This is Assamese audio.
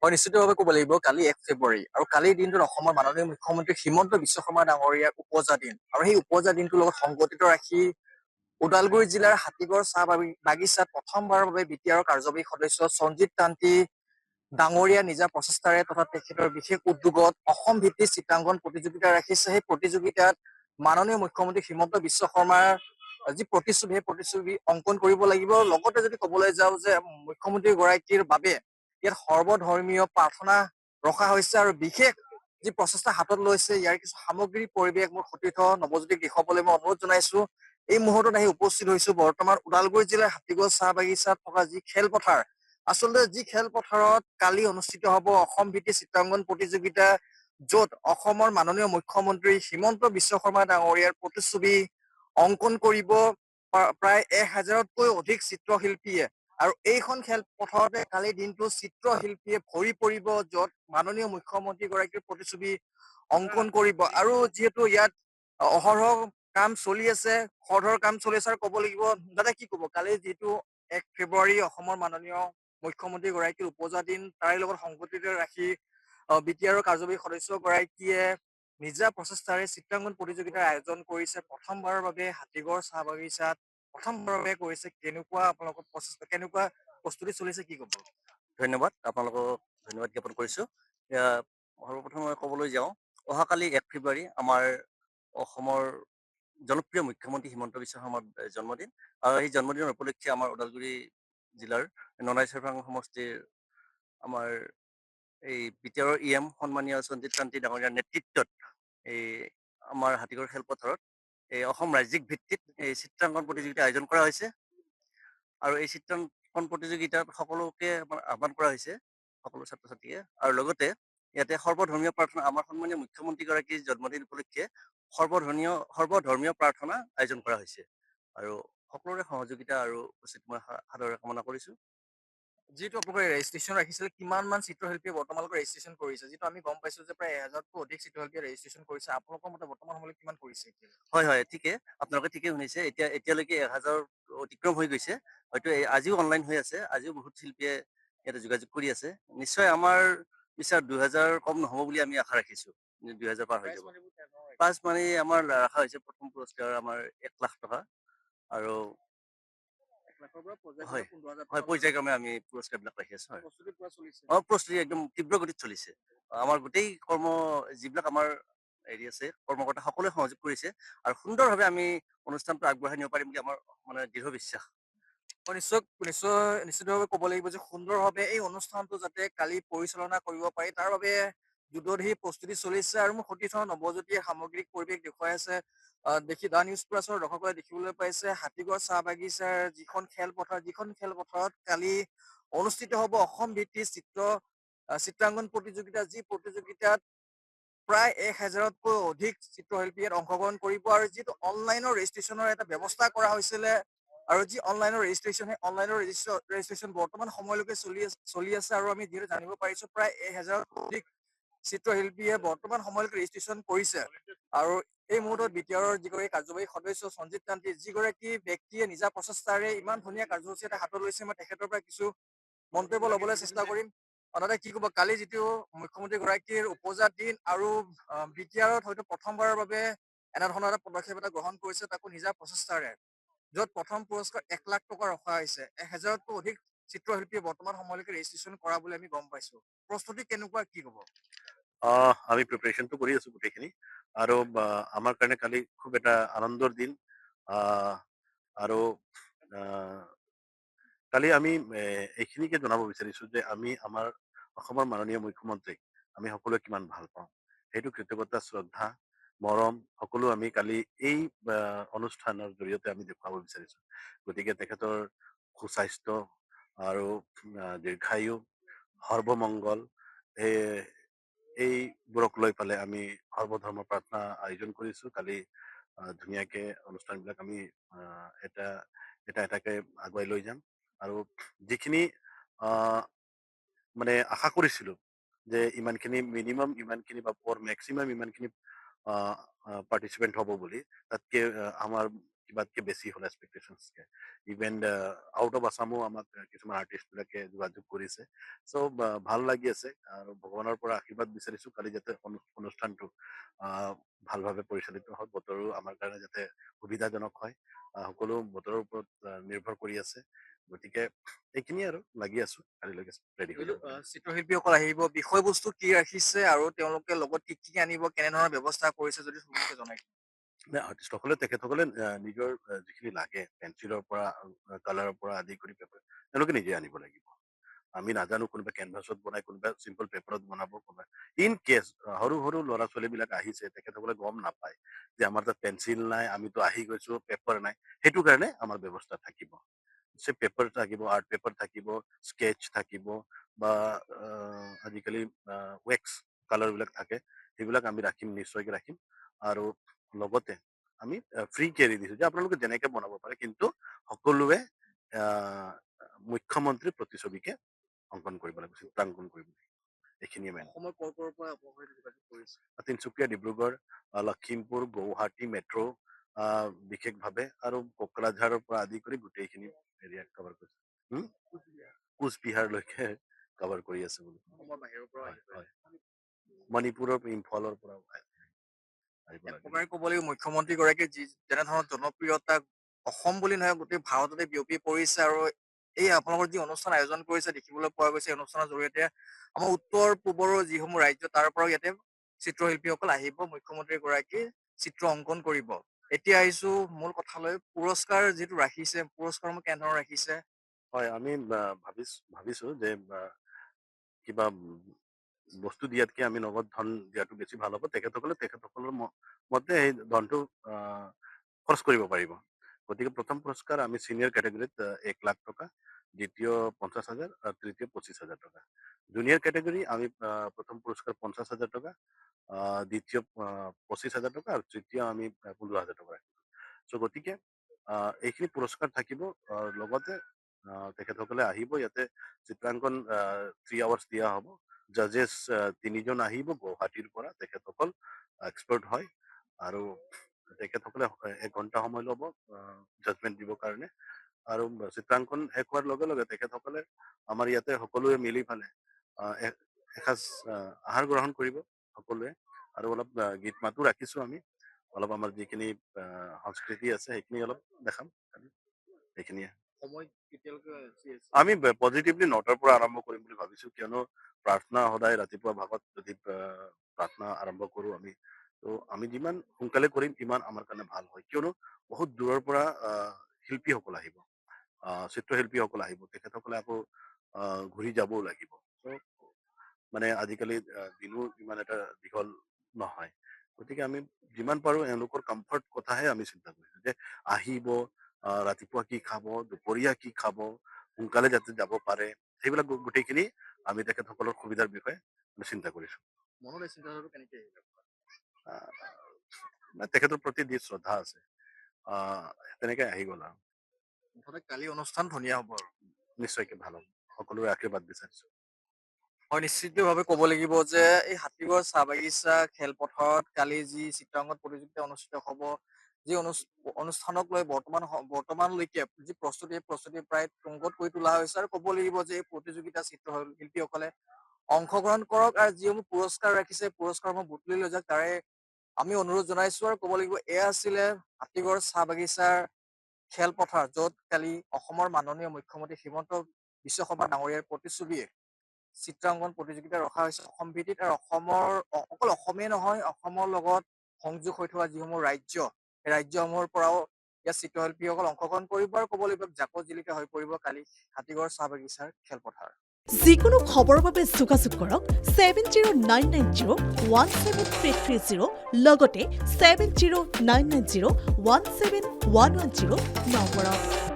মই নিশ্চিতভাৱে ক'ব লাগিব কালি 1 ফেব্ৰুৱাৰী আৰু কালিৰ দিনটোত অসমৰ মাননীয় মুখ্যমন্ত্ৰী হিমন্ত বিশ্ব শৰ্মা ডাঙৰীয়াৰ উপজা দিন আৰু সেই উপজা দিনটোৰ লগত সংগঠিত ৰাখি ওদালগুৰি জিলাৰ হাতীগড় চাহ বাগিচাত প্ৰথমবাৰৰ বাবে বিটিআৰৰ কাৰ্যবাহী সদস্য সঞ্জিত কান্তি ডাঙৰীয়া নিজা প্ৰচেষ্টাৰে তথা তেখেতৰ বিশেষ উদ্যোগত অসম ভিত্তিক চিত্ৰাংকন প্ৰতিযোগিতা ৰাখিছে। সেই প্ৰতিযোগিতাত মাননীয় মুখ্যমন্ত্ৰী হিমন্ত বিশ্ব শৰ্মাৰ যি প্ৰতিচ্ছবি সেই প্ৰতিচ্ছবি অংকন কৰিব লাগিব। লগতে যদি ক'বলৈ যাওঁ যে মুখ্যমন্ত্ৰী গৰাকীৰ বাবে ইয়াত সৰ্বধৰ্মীয় প্ৰাৰ্থনা ৰখা হৈছে আৰু বিশেষ যি প্ৰচেষ্টা হাতত লৈছে ইয়াৰ কিছু সামগ্ৰিক পৰিৱেশ মোৰ সতীৰ্থ নৱজ্যোতিক দেখুৱাবলৈ মই অনুৰোধ জনাইছো। এই মুহূৰ্তত আহি উপস্থিত হৈছো বৰ্তমান ওদালগুৰি জিলাৰ হাতীগড় চাহ বাগিচাত থকা যি খেলপথাৰ, আচলতে যি খেলপথাৰত কালি অনুষ্ঠিত হ'ব অসম ভিত্তিক চিত্ৰাংকন প্ৰতিযোগিতা, য'ত অসমৰ মাননীয় মুখ্যমন্ত্ৰী হিমন্ত বিশ্ব শৰ্মা ডাঙৰীয়াৰ প্ৰতিচ্ছবি অংকন কৰিব প্ৰায় 1000তকৈ অধিক চিত্ৰশিল্পীয়ে। আৰু এইখন খেলপথাৰতে কালিৰ দিনটো চিত্ৰশিল্পীয়ে ভৰি পৰিব, য'ত মাননীয় মুখ্যমন্ত্ৰী গৰাকীৰ প্ৰতিচ্ছবি অংকন কৰিব। আৰু যিহেতু ইয়াত অহৰহ কাম চলি আছে, খৰধৰ কাম চলি আছে আৰু ক'ব লাগিব দাদা কি ক'ব, কালি যিটো 1 ফেব্ৰুৱাৰী অসমৰ মাননীয় মুখ্যমন্ত্ৰী গৰাকীৰ উপজা দিন, তাৰে লগত সংগতিত ৰাখি বিটিআৰৰ কাৰ্যবাহী সদস্য গৰাকীয়ে নিজা প্ৰচেষ্টাৰে চিত্ৰাংকন প্ৰতিযোগিতাৰ আয়োজন কৰিছে প্ৰথমবাৰৰ বাবে হাতীগড় চাহ বাগিচাত প্ৰথমবাৰৰ বাবে কৰিছে। কেনেকুৱা আপোনালোকৰ প্ৰচেষ্টা, কেনেকুৱা প্ৰস্তুতি চলিছে কি ক'ব? ধন্যবাদ, আপোনালোকক ধন্যবাদ জ্ঞাপন কৰিছোঁ। সৰ্বপ্ৰথমে মই ক'বলৈ যাওঁ, অহাকালি 1 ফেব্ৰুৱাৰী আমাৰ অসমৰ জনপ্ৰিয় মুখ্যমন্ত্ৰী হিমন্ত বিশ্ব শৰ্মাৰ জন্মদিন আৰু এই জন্মদিনৰ উপলক্ষে আমাৰ ওদালগুৰি জিলাৰ ননাই চেৰফাং সমষ্টিৰ আমাৰ এই বিটিআৰৰ সন্মানীয় সঞ্জিত কান্তি ডাঙৰীয়াৰ নেতৃত্বত এই আমাৰ হাতীগড় খেলপথাৰত এই অসম ৰাজ্যিক ভিত্তিত এই চিত্ৰাংকন প্ৰতিযোগিতা আয়োজন কৰা হৈছে। আৰু এই চিত্ৰাংকন প্ৰতিযোগিতাত সকলোকে আহ্বান কৰা হৈছে, সকলো ছাত্ৰ ছাত্ৰীয়ে। আৰু লগতে ইয়াতে সৰ্বধৰ্মীয় প্ৰাৰ্থনা, আমাৰ সন্মানীয় মুখ্যমন্ত্ৰীগৰাকীৰ জন্মদিন উপলক্ষে সৰ্বধৰ্মীয় প্ৰাৰ্থনা আয়োজন কৰা হৈছে। আৰু সকলোৰে সহযোগিতা আৰু উচিত মই সাদৰে কামনা কৰিছোঁ। যিটো আপোনালোকে ৰেজিষ্ট্ৰেশ্যন ৰাখিছিলে, কিমান মান চিত্ৰশিল্পীয়ে বৰ্তমানলৈকে ৰেজিষ্ট্ৰেশ্যন কৰিছে? যিটো আমি গম পাইছো যে প্ৰায় 1000তকৈ অধিক চিত্ৰশিল্পীয়ে ৰেজিষ্ট্ৰেশ্যন কৰিছে, আপোনালোকৰ মতে বৰ্তমান সময়লৈ কিমান কৰিছে? হয় হয়, ঠিকে, আপোনালোকে ঠিকে শুনিছে। এতিয়ালৈকে 1000 অতিক্ৰম হৈ গৈছে। হয়তো আজিও অনলাইন হৈ আছে, আজিও বহুত শিল্পীয়ে ইয়াতে যোগাযোগ কৰি আছে। নিশ্চয় আমাৰ বিশ্বাস 2000 কম নহ'ব বুলি আমি আশা ৰাখিছোঁ। 2000 পাৰ হৈ যাব। প্ৰাইজ মানি আমাৰ ৰখা হৈছে, প্ৰথম পুৰস্কাৰ আমাৰ 1 লাখ টকা আৰু হয় হয়, পৰ্যায়ক্ৰমে আমি পুৰস্কাৰবিলাক ৰাখি আছো। প্ৰস্তুতি একদম তীব্ৰ গতিত চলিছে। আমাৰ গোটেই যিবিলাক আমাৰ হেৰি আছে কৰ্মকৰ্তা সকলোৱে সহযোগ কৰিছে আৰু সুন্দৰভাৱে আমি অনুষ্ঠানটো আগবঢ়াই নিব পাৰিম বুলি আমাৰ মানে দৃঢ় বিশ্বাস। নিশ্চিতভাৱে ক'ব লাগিব যে সুন্দৰভাৱে এই অনুষ্ঠানটো যাতে কালি পৰিচালনা কৰিব পাৰি তাৰ বাবে যুদ্ধধি প্ৰস্তুতি চলিছে। আৰু মোৰ সতীৰ্থ নৱজ্যোতিয়ে সামগ্ৰিক পৰিৱেশ দেখুৱাই আছে। দেখি দা নিউজ প্লাছৰ দৰ্শকসকলে দেখিবলৈ পাইছে হাতীগড় চাহ বাগিচাৰ যিখন খেলপথাৰত কালি অনুষ্ঠিত হ'ব অসম ভিত্তিক চিত্ৰাংকন প্ৰতিযোগিতা, যি প্ৰতিযোগিতাত প্ৰায় 1000তকৈ অধিক চিত্ৰশিল্পীয়ে অংশগ্ৰহণ কৰিব। আৰু যিটো অনলাইনৰ ৰেজিষ্ট্ৰেশ্যনৰ এটা ব্যৱস্থা কৰা হৈছিলে, আৰু যি অনলাইনৰ ৰেজিষ্ট্ৰেশ্যন, সেই অনলাইনৰ ৰেজিষ্ট্ৰেশ্যন বৰ্তমান সময়লৈকে চলি আছে। আৰু আমি যিহেতু জানিব পাৰিছো প্ৰায় 1000তকৈ অধিক চিত্ৰশিল্পীয়ে বৰ্তমান সময়লৈকে ৰেজিষ্ট্ৰেশ্যন কৰিছে। আৰু এই মুহূৰ্তত বিটিআৰৰ যিগৰাকী কাৰ্যবাহী সদস্য সঞ্জিত কান্তি, যিগৰাকী ব্যক্তিয়ে নিজা প্ৰচেষ্টাৰে ইমান ধুনীয়া কাৰ্যসূচী এটা হাতত লৈছে, মই তেখেতৰ পৰা কিছু মন্তব্য ল'বলৈ চেষ্টা কৰিম। দাদা কি ক'ব, কালি যিটো মুখ্যমন্ত্ৰী গৰাকীৰ উপজা দিন আৰু বিটিআৰত হয়তো প্ৰথমবাৰৰ বাবে এনেধৰণৰ এটা পদক্ষেপ এটা গ্ৰহণ কৰিছে, তাকো নিজা প্ৰচেষ্টাৰে, য'ত প্ৰথম পুৰস্কাৰ 1 লাখ টকা ৰখা হৈছে। 1000তকৈ অধিক চিত্ৰশিল্পীয়ে বৰ্তমান সময়লৈকে ৰেজিষ্ট্ৰেশ্যন কৰা বুলি আমি গম পাইছো। প্ৰস্তুতি কেনেকুৱা কি ক'ব? আমি প্ৰিপাৰেশ্যনটো কৰি আছো গোটেইখিনি। আৰু আমাৰ কাৰণে কালি খুব এটা আনন্দৰ দিন। আৰু কালি আমি এইখিনিকে জনাব বিচাৰিছো যে আমি আমাৰ অসমৰ মাননীয় মুখ্যমন্ত্ৰীক আমি সকলোৱে কিমান ভাল পাওঁ। সেইটো কৃতজ্ঞতা, শ্ৰদ্ধা, মৰম সকলো আমি কালি এই অনুষ্ঠানৰ জৰিয়তে আমি দেখুৱাব বিচাৰিছো। গতিকে তেখেতৰ সুস্বাস্থ্য আৰু দীৰ্ঘায়ু, সৰ্বমংগল, এইবোৰক লৈ পেলাই আমি সৰ্বধৰ্ম প্ৰাৰ্থনা আয়োজন কৰিছো। কালি ধুনীয়াকে অনুষ্ঠানবিলাক আমি এটাকে আগুৱাই লৈ যাম। আৰু যিখিনি মানে আশা কৰিছিলো যে ইমানখিনি মিনিমাম ইমানখিনি বা মেক্সিমাম ইমানখিনি পাৰ্টিচিপেণ্ট হ'ব বুলি, তাতকে আমাৰ কিবাতকে বেছি হ'ল এক্সপেক্টেশ্যনছকে ইভেন আউট অফ আছামো আমাক কিছুমান আৰ্টিষ্টবিলাকে যোগাযোগ কৰিছে চ' ভাল লাগি আছে আৰু ভগৱানৰ পৰা আশীৰ্বাদ বিচাৰিছোঁ কালি যাতে অনুষ্ঠানটো ভালভাৱে পৰিচালিত হয় বতৰো আমাৰ কাৰণে যাতে সুবিধাজনক হয় সকলো বতৰৰ ওপৰত নিৰ্ভৰ কৰি আছে গতিকে এইখিনিয়ে আৰু লাগি আছো কালিলৈকে ৰেডি হৈ যাব চিত্ৰশিল্পীসকল আহিব বিষয়বস্তু কি ৰাখিছে আৰু তেওঁলোকে লগত কি কি আনিব কেনেধৰণৰ ব্যৱস্থা কৰিছে যদি চমুকৈ জনাই আৰ্টিষ্টসকলে তেখেতসকলে নিজৰ যিখিনি লাগে পেঞ্চিলৰ পৰা কালাৰৰ পৰা আদি কৰি পেপাৰ তেওঁলোকে নিজে আনিব লাগিব আমি নাজানো কোনোবা কেনভাছত বনাই কোনোবা চিম্পল পেপাৰত বনাব কোনোবা ইন কেছ সৰু সৰু ল'ৰা ছোৱালীবিলাক আহিছে তেখেতসকলে গম নাপায় যে আমাৰ তাত পেঞ্চিল নাই আমিতো আহি গৈছো পেপাৰ নাই সেইটো কাৰণে আমাৰ ব্যৱস্থা থাকিব সে পেপাৰ থাকিব আৰ্ট পেপাৰ থাকিব স্কেচ থাকিব বা আজিকালি ৱেক্স কালাৰবিলাক থাকে সেইবিলাক আমি ৰাখিম নিশ্চয়কৈ ৰাখিম আৰু লগতে আমি ফ্ৰী কেৰি দিছো যে আপোনালোকে যেনেকে বনাব পাৰে কিন্তু সকলোৱে মুখ্যমন্ত্ৰীৰ প্ৰতিছবিকে অংকন কৰিব লাগিব চিত্ৰাংকন কৰিব লাগিব এইখিনিয়ে মেইন অসমৰ ক'ৰ ক'ৰ পৰা যোগাযোগ কৰিছে তিনচুকীয়া ডিব্ৰুগড় লখিমপুৰ গুৱাহাটী মেট্ৰ' বিশেষভাৱে আৰু কোকৰাঝাৰৰ পৰা আদি কৰি গোটেইখিনি এৰিয়া কভাৰ কৰিছে কোচবিহাৰলৈকে কভাৰ কৰি আছে বুলি অসমৰ বাহিৰৰ পৰা হয় মণিপুৰৰ ইম্ফলৰ পৰা একেবাৰে ক'ব লাগিব মুখ্যমন্ত্ৰীগৰাকীয়ে যেনেধৰণৰ জনপ্ৰিয়তা অসম বুলি নহয় গোটেই ভাৰততে বিয়পি পৰিছে আৰু এই আপোনালোকৰ যি অনুষ্ঠান আয়োজন কৰিছে দেখিবলৈ পোৱা গৈছে অনুষ্ঠানৰ জৰিয়তে আমাৰ উত্তৰ পূবৰ যিসমূহ ৰাজ্য তাৰ পৰাও ইয়াতে চিত্ৰশিল্পীসকল আহিব মুখ্যমন্ত্ৰীগৰাকী চিত্ৰ অংকন কৰিব এতিয়া আহিছো মূল কথালৈ পুৰস্কাৰ যিটো ৰাখিছে পুৰস্কাৰসমূহ কেনেধৰণৰ ৰাখিছে হয় আমি ভাবিছো যে কিবা বস্তু দিয়াতকে আমি নগদ ধন দিয়াটো বেছি ভাল হ'ব তেখেতসকলৰ মতে সেই ধনটো খৰচ কৰিব পাৰিব গতিকে প্ৰথম পুৰস্কাৰ আমি চিনিয়ৰ কেটেগৰীত 1 লাখ টকা দ্বিতীয় 50,000 আৰু তৃতীয় 25,000 টকা জুনিয়ৰ কেটেগৰী আমি প্ৰথম পুৰস্কাৰ 50,000 টকা দ্বিতীয় 25,000 টকা আৰু তৃতীয় আমি 15,000 টকা ৰাখিছোঁ চ' গতিকে এইখিনি পুৰস্কাৰ থাকিব লগতে তেখেতসকলে আহিব ইয়াতে চিত্ৰাংকন 3 আৱাৰ্ছ দিয়া হ'ব জাজেছ 3জন আহিব গুৱাহাটীৰ পৰা তেখেতসকল এক্সপাৰ্ট হয় আৰু তেখেতসকলে 1 ঘণ্টা সময় ল'ব জাজমেণ্ট দিবৰ কাৰণে আৰু চিত্ৰাংকন শেষ হোৱাৰ লগে লগে তেখেতসকলে আমাৰ ইয়াতে সকলোৱে মিলি ফালে এসাঁজ আহাৰ গ্ৰহণ কৰিব সকলোৱে আৰু অলপ গীত মাতো ৰাখিছো আমি অলপ আমাৰ যিখিনি সংস্কৃতি আছে সেইখিনি অলপ দেখাম সেইখিনিয়ে আমি পজিটিভলি 9টাৰ পৰা আৰম্ভ কৰিম বুলি ভাবিছো কিয়নো প্ৰাৰ্থনা সদায় ৰাতিপুৱা ভাগত যদি প্ৰাৰ্থনা আৰম্ভ কৰো আমি তো আমি যিমান সোনকালে কৰিম ইমান আমাৰ কাৰণে ভাল হয় কিয়নো বহুত দূৰৰ পৰা শিল্পীসকল আহিব চিত্ৰশিল্পীসকল আহিব তেখেতসকলে আকৌ ঘূৰি যাবও লাগিব মানে আজিকালি দিনো ইমান এটা দীঘল নহয় গতিকে আমি যিমান পাৰো এওঁলোকৰ কমফৰ্ট কথাহে আমি চিন্তা কৰিছো যে আহিব ৰাতিপুৱা কি খাব দুপৰীয়া কি খাব সোনকালে যাতে যাব পাৰে সেইবিলাক গোটেইখিনি আমি তেখেতসকলৰ সুবিধাৰ বিষয়ে চিন্তা কৰিছো তেখেতৰ প্ৰতি যি শ্ৰদ্ধা আছে তেনেকে আহি গ'ল আৰু মুঠতে কালি অনুষ্ঠান ধুনীয়া হ'ব আৰু নিশ্চয়কে ভাল হ'ব সকলোৰে আশীৰ্বাদ বিচাৰিছো হয় নিশ্চিতভাৱে ক'ব লাগিব যে এই হাতীগড় চাহ বাগিচা খেলপথাৰত কালি যি চিত্ৰাংকন প্ৰতিযোগিতা অনুষ্ঠিত হ'ব যি অনুষ্ঠানক লৈ বৰ্তমানলৈকে যি প্ৰস্তুতি প্ৰায় তুংগত কৰি তোলা হৈছে আৰু ক'ব লাগিব যে এই প্ৰতিযোগিতা চিত্ৰশিল্পীসকলে অংশগ্ৰহণ কৰক আৰু যিসমূহ পুৰস্কাৰ ৰাখিছে পুৰস্কাৰসমূহ বুটলি লৈ যাওক তাৰে আমি অনুৰোধ জনাইছো আৰু ক'ব লাগিব এয়া আছিলে হাতীগড় চাহ বাগিচাৰ খেলপথাৰ য'ত কালি অসমৰ মাননীয় মুখ্যমন্ত্ৰী হিমন্ত বিশ্ব শৰ্মা ডাঙৰীয়াৰ প্ৰতিচ্ছবিয়ে চিত্ৰাংকন প্ৰতিযোগিতা ৰখা হৈছে অসম ভিত্তিত আৰু অসমৰ অকল অসমেই নহয় অসমৰ লগত সংযোগ হৈ থকা যিসমূহ ৰাজ্য সেই ৰাজ্যসমূহৰ পৰাও ইয়াত চিত্ৰশিল্পীসকল অংশগ্ৰহণ কৰিব আৰু ক'ব লাগিব জাকত জিলিকা হৈ পৰিব কালি হাতীগড় চাহ বাগিচাৰ খেলপথাৰ যিকোনো খবৰৰ বাবে যোগাযোগ কৰক 7099017330 লগতে 7099017110 নম্বৰত